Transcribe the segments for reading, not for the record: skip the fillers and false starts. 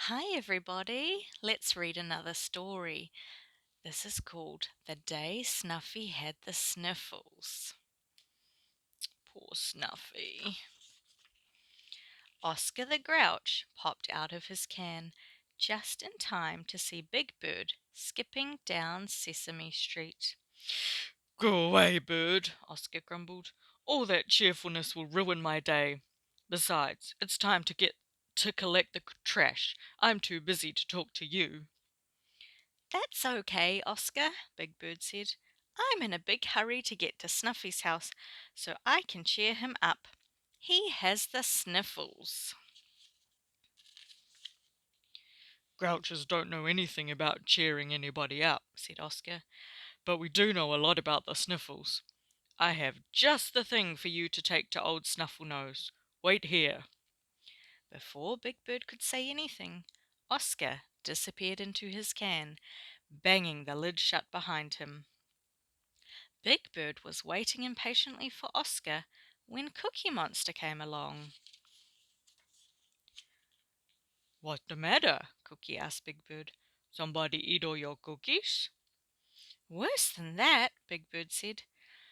Hi, everybody. Let's read another story. This is called The Day Snuffy Had the Sniffles. Poor Snuffy. Oscar the Grouch popped out of his can just in time to see Big Bird skipping down Sesame Street. Go away, Bird, Oscar grumbled. All that cheerfulness will ruin my day. Besides, it's time to get to collect the trash. I'm too busy to talk to you. That's okay, Oscar, Big Bird said. I'm in a big hurry to get to Snuffy's house so I can cheer him up. He has the sniffles. Grouches don't know anything about cheering anybody up, said Oscar, but we do know a lot about the sniffles. I have just the thing for you to take to old Snufflenose. Wait here. Before Big Bird could say anything, Oscar disappeared into his can, banging the lid shut behind him. Big Bird was waiting impatiently for Oscar when Cookie Monster came along. What's the matter? Cookie asked Big Bird. Somebody eat all your cookies? Worse than that, Big Bird said.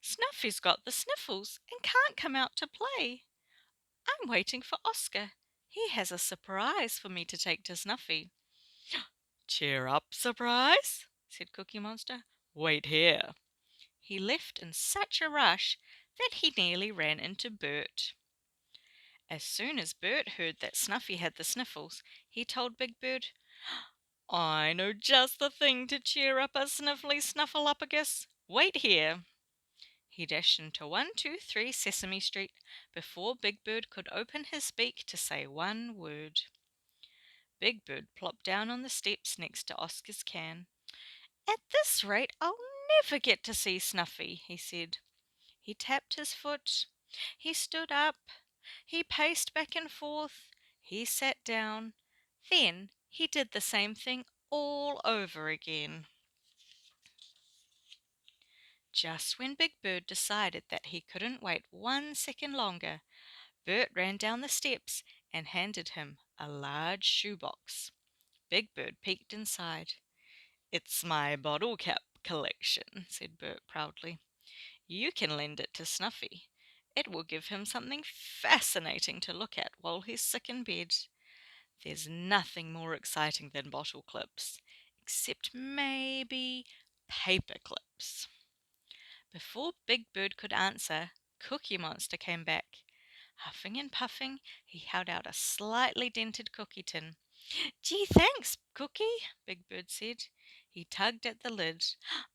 Snuffy's got the sniffles and can't come out to play. I'm waiting for Oscar. He has a surprise for me to take to Snuffy. Cheer up, surprise, said Cookie Monster. Wait here. He left in such a rush that he nearly ran into Bert. As soon as Bert heard that Snuffy had the sniffles, he told Big Bird, I know just the thing to cheer up a sniffly snuffleupagus. Wait here. He dashed into 123 Sesame Street before Big Bird could open his beak to say one word. Big Bird plopped down on the steps next to Oscar's can. At this rate, I'll never get to see Snuffy, he said. He tapped his foot. He stood up. He paced back and forth. He sat down. Then he did the same thing all over again. Just when Big Bird decided that he couldn't wait 1 second longer, Bert ran down the steps and handed him a large shoebox. Big Bird peeked inside. It's my bottle cap collection, said Bert proudly. You can lend it to Snuffy. It will give him something fascinating to look at while he's sick in bed. There's nothing more exciting than bottle clips, except maybe paper clips. Before Big Bird could answer, Cookie Monster came back. Huffing and puffing, he held out a slightly dented cookie tin. Gee, thanks, Cookie, Big Bird said. He tugged at the lid.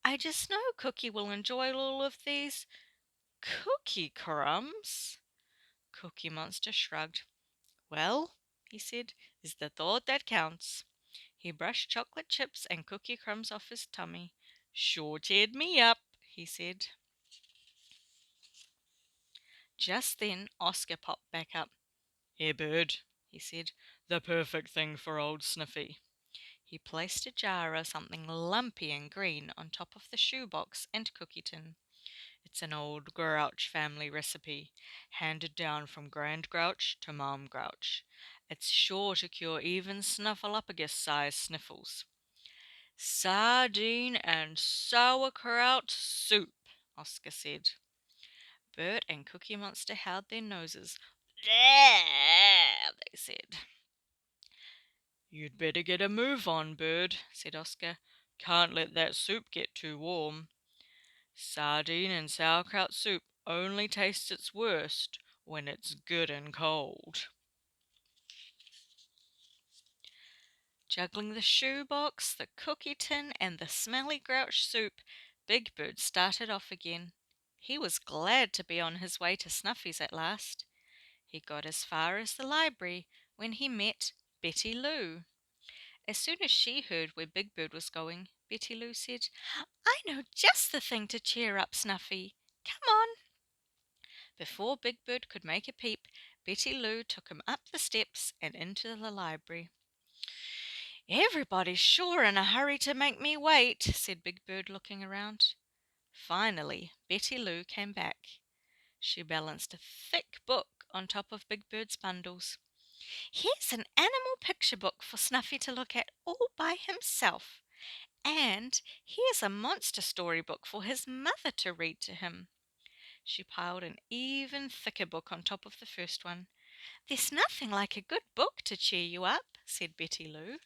I just know Cookie will enjoy all of these cookie crumbs. Cookie Monster shrugged. Well, he said, is the thought that counts. He brushed chocolate chips and cookie crumbs off his tummy. Sure cheered me up, he said. Just then Oscar popped back up. Here, Bird, he said. The perfect thing for old Sniffy. He placed a jar of something lumpy and green on top of the shoebox and cookie tin. It's an old Grouch family recipe, handed down from Grand Grouch to Mom Grouch. It's sure to cure even snuffleupagus-sized sniffles. Sardine and sauerkraut soup, Oscar said. Bert and Cookie Monster held their noses. There, they said. You'd better get a move on, Bird, said Oscar. Can't let that soup get too warm. Sardine and sauerkraut soup only tastes its worst when it's good and cold. Juggling the shoebox, the cookie tin, and the smelly grouch soup, Big Bird started off again. He was glad to be on his way to Snuffy's at last. He got as far as the library when he met Betty Lou. As soon as she heard where Big Bird was going, Betty Lou said, I know just the thing to cheer up Snuffy. Come on. Before Big Bird could make a peep, Betty Lou took him up the steps and into the library. Everybody's sure in a hurry to make me wait, said Big Bird, looking around. Finally, Betty Lou came back. She balanced a thick book on top of Big Bird's bundles. Here's an animal picture book for Snuffy to look at all by himself. And here's a monster storybook for his mother to read to him. She piled an even thicker book on top of the first one. There's nothing like a good book to cheer you up, said Betty Lou.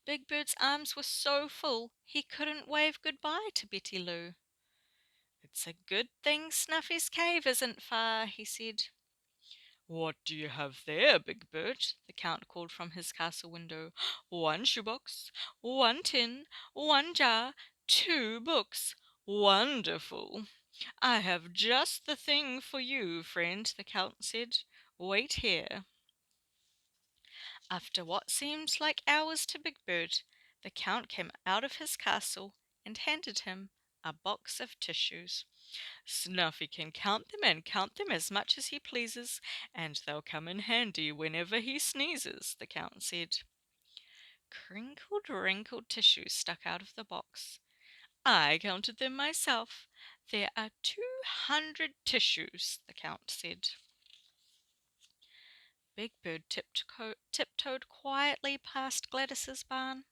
Big Bird's arms were so full he couldn't wave goodbye to Betty Lou. It's a good thing Snuffy's cave isn't far, he said. What do you have there, Big Bird? The Count called from his castle window. One shoebox, one tin, one jar, two books. Wonderful! I have just the thing for you, friend, the Count said. Wait here. After what seemed like hours to Big Bird, the Count came out of his castle and handed him a box of tissues. Snuffy can count them as much as he pleases, and they'll come in handy whenever he sneezes, the Count said. Crinkled, wrinkled tissues stuck out of the box. I counted them myself. There are 200 tissues, the Count said. Big Bird tiptoed quietly past Gladys's barn.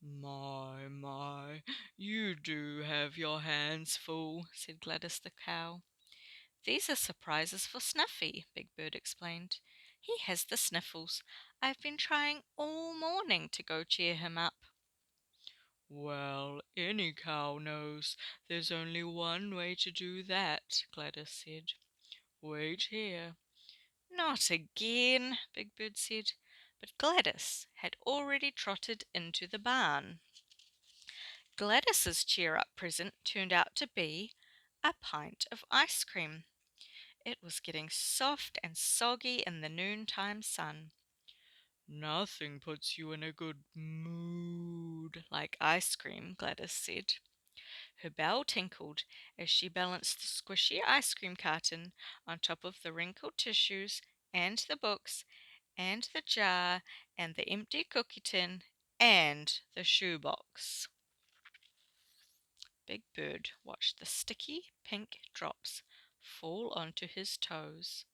My, you do have your hands full, said Gladys the cow. These are surprises for Snuffy, Big Bird explained. He has the sniffles. I've been trying all morning to go cheer him up. Well, any cow knows there's only one way to do that, Gladys said. Wait here. Not again, Big Bird said, but Gladys had already trotted into the barn. Gladys's cheer-up present turned out to be a pint of ice cream. It was getting soft and soggy in the noontime sun. Nothing puts you in a good mood Like ice cream, Gladys said. Her bell tinkled as she balanced the squishy ice cream carton on top of the wrinkled tissues and the books and the jar and the empty cookie tin and the shoebox. Big Bird watched the sticky pink drops fall onto his toes.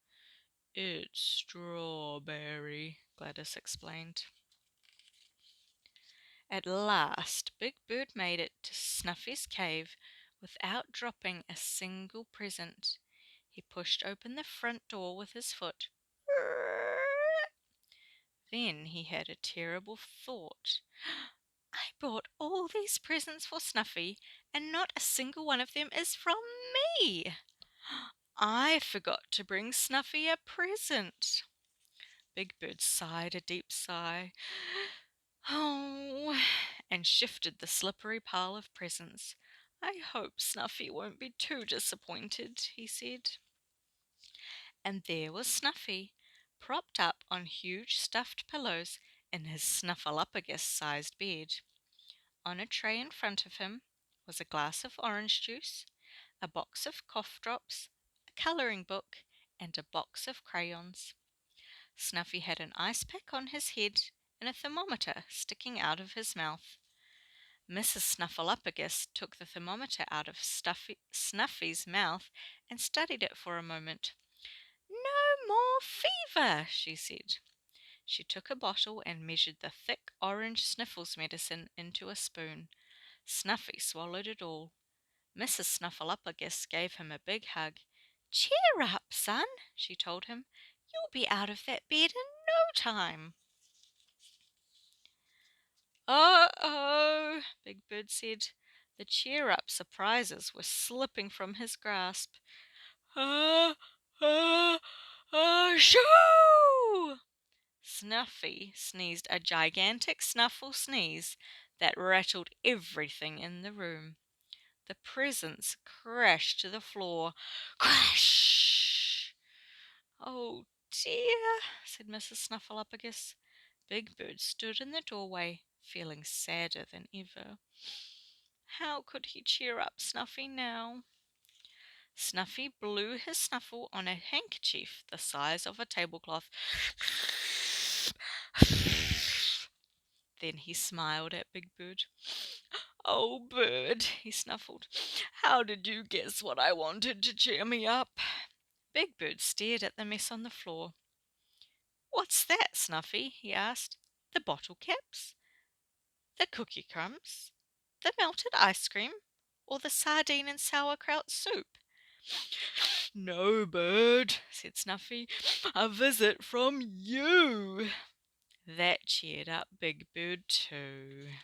It's strawberry, Gladys explained. At last, Big Bird made it to Snuffy's cave without dropping a single present. He pushed open the front door with his foot. Then he had a terrible thought. I bought all these presents for Snuffy, and not a single one of them is from me. I forgot to bring Snuffy a present. Big Bird sighed a deep sigh. Oh, and shifted the slippery pile of presents. I hope Snuffy won't be too disappointed, he said. And there was Snuffy, propped up on huge stuffed pillows in his snuffleupagus-sized bed. On a tray in front of him was a glass of orange juice, a box of cough drops, a colouring book, and a box of crayons. Snuffy had an ice pack on his head and a thermometer sticking out of his mouth. Mrs. Snuffleupagus took the thermometer out of Snuffy's mouth and studied it for a moment. No more fever, she said. She took a bottle and measured the thick orange sniffles medicine into a spoon. Snuffy swallowed it all. Mrs. Snuffleupagus gave him a big hug. Cheer up, son, she told him. You'll be out of that bed in no time. Oh, Big Bird said. The cheer-up surprises were slipping from his grasp. Ah, ah, shoo! Snuffy sneezed a gigantic snuffle sneeze that rattled everything in the room. The presents crashed to the floor. Crash! Oh dear, said Mrs. Snuffleupagus. Big Bird stood in the doorway, feeling sadder than ever. How could he cheer up Snuffy now? Snuffy blew his snuffle on a handkerchief the size of a tablecloth. Then he smiled at Big Bird. Oh, Bird, he snuffled. How did you guess what I wanted to cheer me up? Big Bird stared at the mess on the floor. "What's that, Snuffy?" he asked. "The bottle caps? The cookie crumbs? The melted ice cream? Or the sardine and sauerkraut soup?" "No, Bird," said Snuffy. "A visit from you." That cheered up Big Bird too.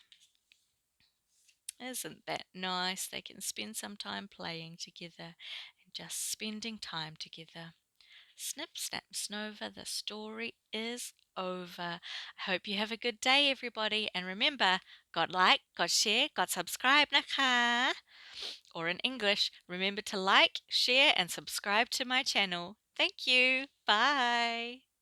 Isn't that nice? They can spend some time playing together and just spending time together. Snip, snap, snova, the story is over. I hope you have a good day, everybody. And remember, God like, God share, God subscribe, naka. Or in English, remember to like, share, and subscribe to my channel. Thank you. Bye.